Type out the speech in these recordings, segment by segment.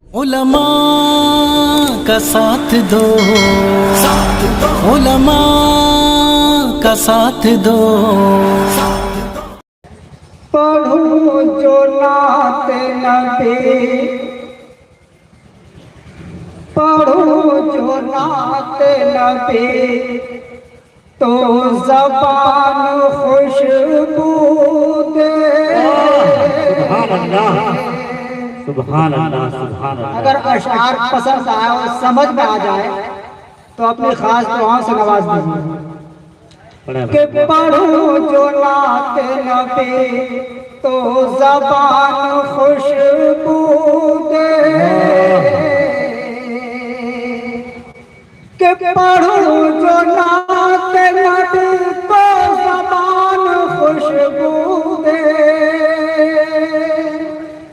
उलमा का साथ दो, उलमा का साथ दो। पढ़ो जो नाते नबी, पढ़ो जो नाते नबी, तो ज़बान खुशबू दे। सुभान अल्लाह, सुभान अल्लाह। अगर अशआर पसंद आए और समझ में आ जाए तो अपनी खास दुआओं से नवाज दीजिए कि पढ़ो जो नाते नबी, तो ज़बान खुशबू दे। कि पढ़ो जो नाते नबी, तो ज़बान खुशबू दे।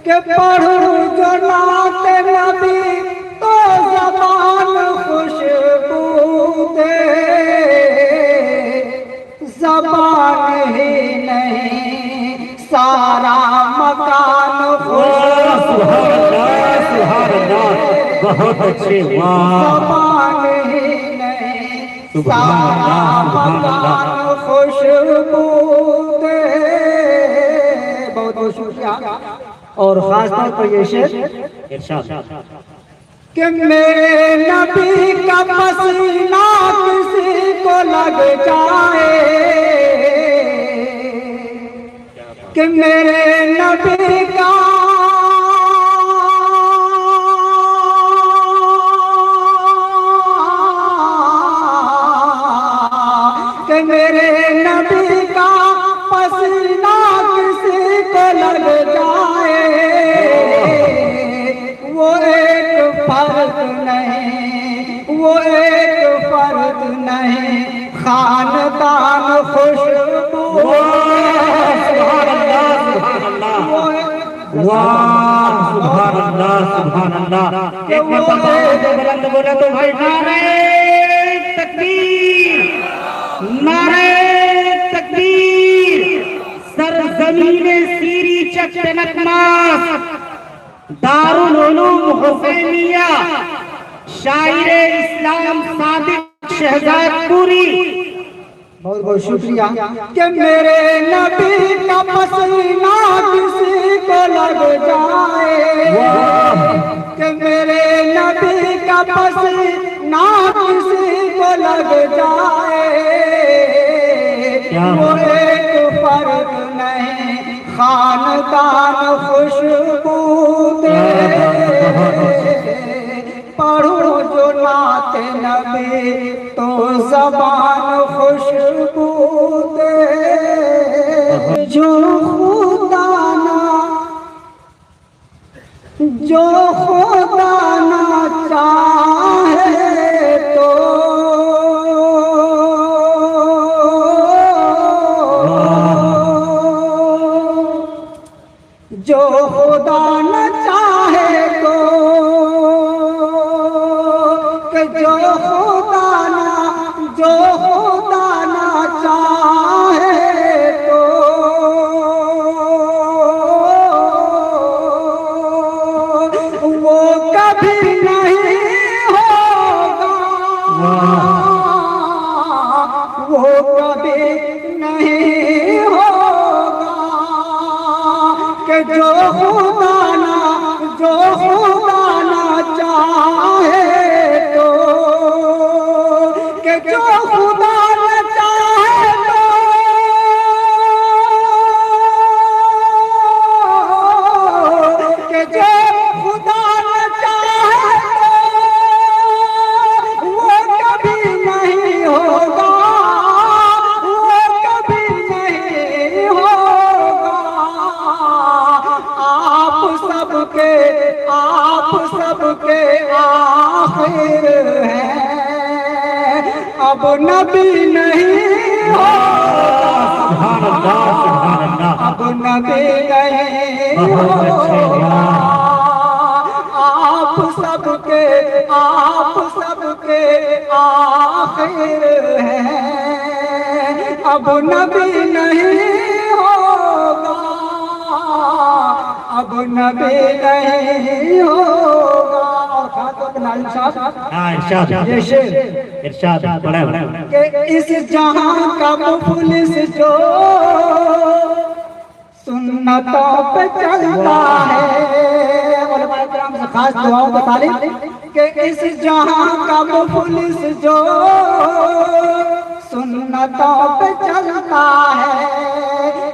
कि पढ़ो जो नाते नबी, तो ज़बान खुशबू दे। ज़बान ही नहीं सारा मकान खुशबू दे। बहुत अच्छे, ज़बान ही नहीं सारा मकान खुशबू दे। बहुत बहुत शुक्रिया। और खास तौर पर ये शेर इरशाद कि मेरे नबी का पसीना किसी को लग जाए, कि मेरे नबी का कि मेरे नबी का पसीना किसी को लग जाए। वो एक फर्क नहीं, वो एक फर्क नहीं, खानदान खुशबू। सुभान अल्लाह, सुभान अल्लाह। एक मरतबा बुलंद बोला तो भाई नारे तकबीर, नारे तकबीर। सरजमीने सीरी चकनकमास, दारुल उलूम हुसैनिया, शायरे इस्लाम सादिक शहजादपुरी। बहुत बहुत शुक्रिया। कि मेरे नबी का पसीना किसी को लग जाए, कि मेरे नबी का पसीना किसी को लग जाए। वो एक फर्क नहीं, खानदान खुशबू दे। पढ़ो जो नाते नबी, तो ज़बान खुशबू दे। जो खुदा ना, जो खुदा ना चाहे तो जो खुदा न चाहे तो, कि जो खुदा न चाहे तो, वो कभी नहीं होगा, वो कभी नहीं होगा। कि जो खुदा ना चाहे तो, कि जो खुदा न चाहे तो, कि जो खुदा न चाहे तो, वो कभी नहीं होगा, वो कभी नहीं होगा। आप सबके आखिर हैं, अब नबी नहीं होगा, अब नबी नहीं होगा। आप सबके आखिर हैं, अब नबी नहीं होगा, अब नबी नहीं होगा। नाज़िम साहब। हाँ इरशाद ये शेर इरशाद बड़ा कि इस जहां का मुफलिस जो सुन्नतों पे चलता है, उलमा इकराम से खास दुआओं का तालिब कि इस जहां का मुफलिस जो सुन्नतों पे चलता है,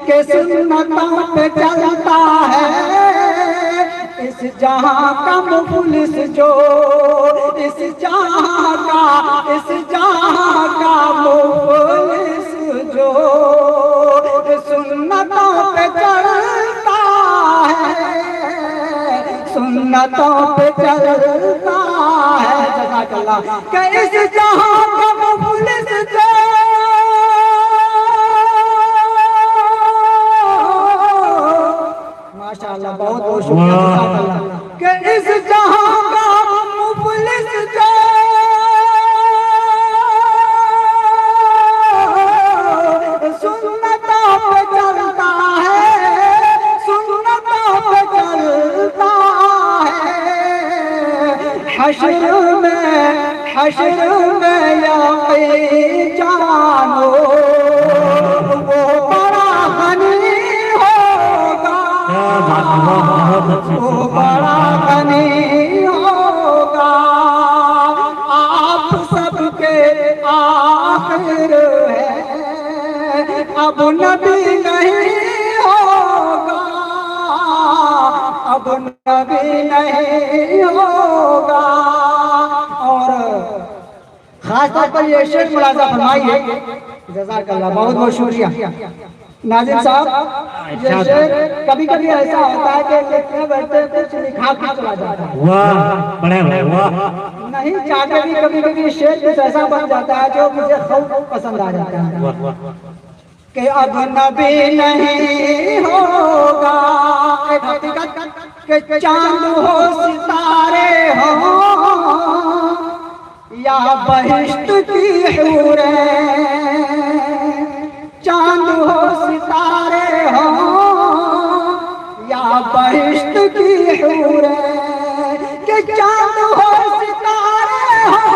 कि सुन्नतों पे चलता है। इस जहां का मुफलिस जो, इस जहां का मुफलिस जो सुन्नतों पे चलता है, सुन्नतों पे चलता है। जज़ाकल्लाह। कि इस जहां का मुफलिस जो माशाअल्लाह, बहुत बहुत शुक्रिया जज़ाकल्लाह। कि इस जहां का मुफलिस जो सुन्नतों पे चलता है, सुन्नतों पे चलता है। हश्र में यकीन जानो वो बड़ा गनी होगा, वो बड़ा गनी होगा। आप सबके आखिर है, अब नबी नहीं होगा, अब नबी नहीं होगा। और खास तौर पर ये शेर मुलाजा फरमाइए। जज़ाकल्लाह, बहुत बहुत शुक्रिया नाज़िम साहब। ये शेर कभी कभी ऐसा होता है कि लिखने बैठते कुछ लिखा के चला जाता है, वाह बड़े वाह नहीं चाहते भी कभी कभी शेर कुछ ऐसा बन जाता है जो मुझे खूब पसंद आ जाता है कि अब नबी नहीं होगा। एक हकीकत कि चांद हो सितारे हो या बहिश्त की हूरें, चांद हो सितारे हो या बहिश्त की हूरें, कि चांद हो सितारे हो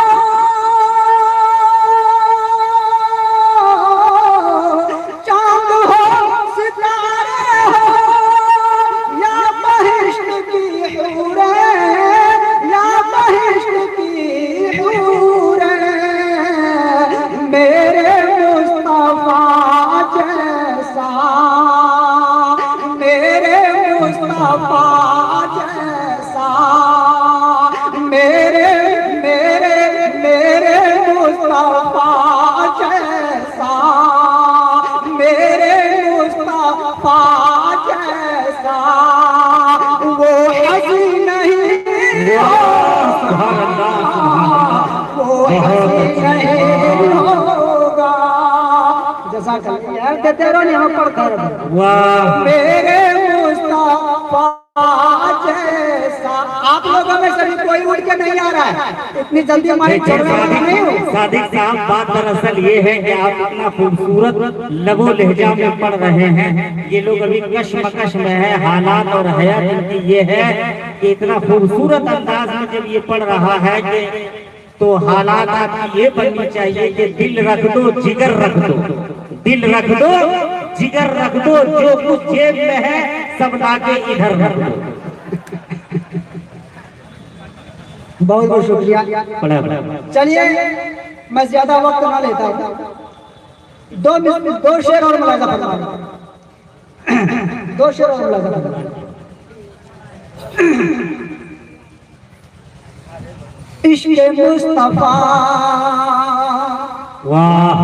तेरो यहाँ पर कर मेरे मुस्तफा जैसा। आप लोगों में सभी कोई उठ के नहीं आ रहा है, इतनी जल्दी हमारी चढ़ने वाला नहीं हो। सादिक साहब, बात दरअसल ये है कि आप इतना खूबसूरत लबो लहजा में पढ़ रहे हैं। ये लोग अभी कश्मकश में है, हालात और हयात इनकी ये है कि इतना खूबसूरत अंदाज में जब ये पढ़ रहा है कि तो हालात आपकी ये बननी चाहिए कि दिल रख दो, जिगर रख दो, दिल रख दो, जिगर रख दो, जो कुछ जेब में है सब लाके इधर रख दो। बहुत बहुत शुक्रिया। चलिए मैं ज्यादा वक्त ना लेता हूँ, दो शेर और मुलाजा फरमाइए, दो शेर और मुलाजा फरमाइए। इश्क़ मुस्तफा, वाह,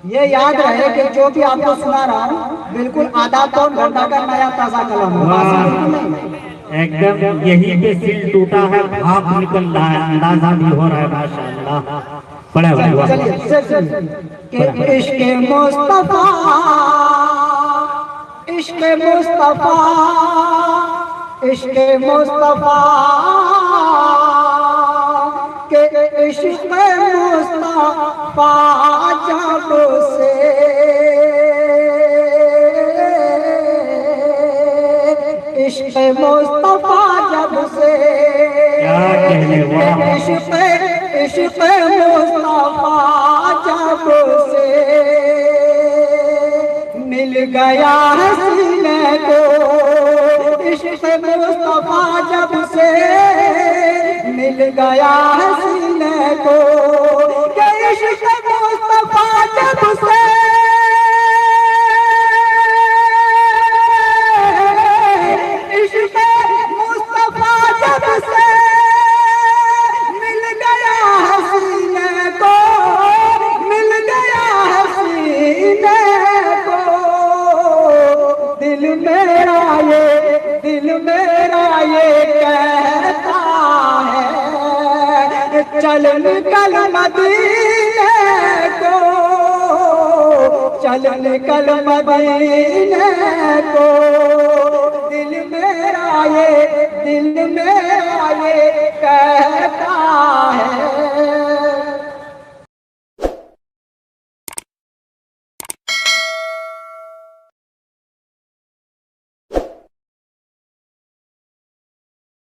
ये याद रहे कि जो भी आपको सुना रहा हूँ बिल्कुल आधा पौन घंटा का नया ताजा कलम है, एकदम यही पे सिल टूटा है, भाप निकल रहा है, अंदाजा भी हो रहा है माशाअल्लाह। बड़ा चलिए इश्क़ मुस्तफा, इश्क़ मुस्तफा, इश्क़ मुस्तफा के इश्क़ मुस्तफा जब से इश्क़ मुस्तफा जब से कहने वाला। इश्क़ मुस्तफ़ा जब से मिल गया है सीने को, इश्क़ मुस्तफ़ा जब से मिल गया है सीने को, इश्क़ मुस्तफ़ा जब से चल निकल मदीने को, चल निकल मदीने को, दिल मेरा ये